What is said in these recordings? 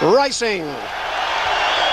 Racing.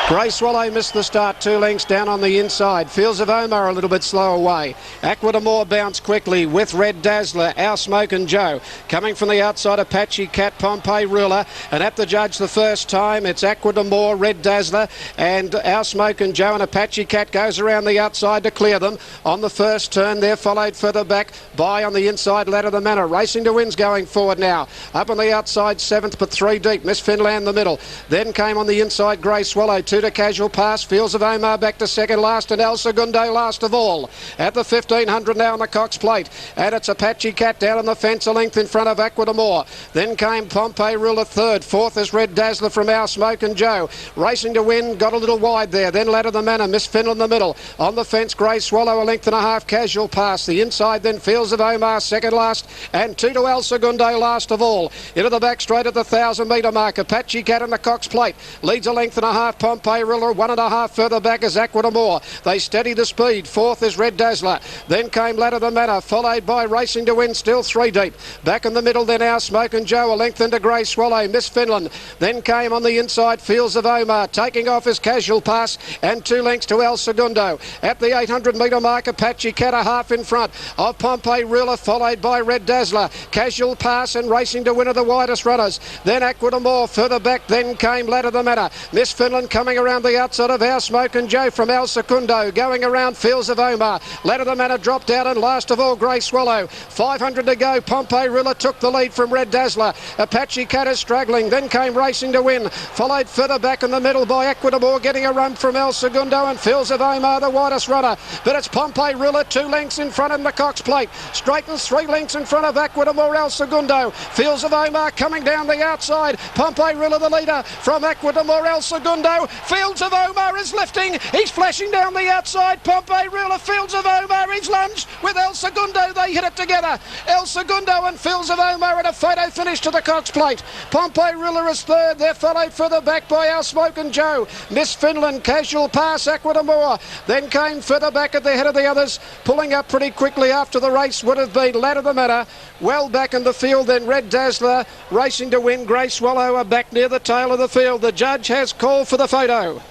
Grey Swallow missed the start, 2 lengths down on the inside. Fields of Omar a little bit slow away. Aqua de Moore bounced quickly with Red Dazzler, Our Smoke and Joe. Coming from the outside, Apache Cat, Pompeii Ruler. And at the judge the first time, it's Aqua de Moore, Red Dazzler and Our Smoke and Joe. And Apache Cat goes around the outside to clear them. On the first turn, they're followed further back by on the inside, Ladder the Manor. Racing to Win's going forward now. Up on the outside, 7th, but 3 deep. Miss Finland the middle. Then came on the inside, Grey Swallow. 2 to Casual Pass. Fields of Omar back to second last, and El Segundo last of all. At the 1500 now on the Cox Plate. And it's Apache Cat down on the fence, a length in front of Aqua de Moore. Then came Pompeii Ruler third. Fourth is Red Dazzler from Our Smoke and Joe. Racing to Win, got a little wide there. Then Ladder the Manor, Miss Finland the middle. On the fence, Grey Swallow, a length and a half, Casual Pass. The inside then Fields of Omar second last, and 2 to El Segundo last of all. Into the back straight at the 1000 metre mark. Apache Cat on the Cox Plate. Leads a length and a half, Pompeii Ruler. 1.5 further back is Aqua de Moore. They steady the speed. Fourth is Red Dazzler. Then came Ladder the Manor, followed by Racing to Win, still 3 deep. Back in the middle then Our Smoke and Joe, a length into Grey Swallow, Miss Finland. Then came on the inside Fields of Omar. Taking off his Casual Pass, and 2 lengths to El Segundo. At the 800 metre mark, Apache Cat a half in front of Pompeii Ruler, followed by Red Dazzler. Casual Pass and Racing to Win are the widest runners. Then Aqua de Moore further back. Then came Ladder the Manor. Miss Finland coming around the outside of Our Smoke and Joe from El Segundo, going around Fields of Omar. Ladder the Manor dropped out, and last of all Grey Swallow. 500 to go. Pompeii Ruler took the lead from Red Dazzler. Apache Cat is struggling. Then came Racing to Win, followed further back in the middle by Aqua de Moore, getting a run from El Segundo, and Fields of Omar the widest runner. But it's Pompeii Ruler 2 lengths in front of the Cox Plate. Straightens 3 lengths in front of Aqua de Moore, El Segundo. Fields of Omar coming down the outside. Pompeii Ruler the leader from Aqua de Moore, El Segundo. Fields of Omar is lifting. He's flashing down the outside. Pompeii Ruler, Fields of Omar. He's lunged with El Segundo. They hit it together. El Segundo and Fields of Omar at a photo finish to the Cox Plate. Pompeii Ruler is third. They're followed further back by Our Smoke and Joe. Miss Finland, Casual Pass, Aqua de Moore. Then came further back at the head of the others. Pulling up pretty quickly after the race would have been Ladder the Manor. Well back in the field, then Red Dazzler. Racing to Win, Grey Swallow are back near the tail of the field. The judge has called for the photo.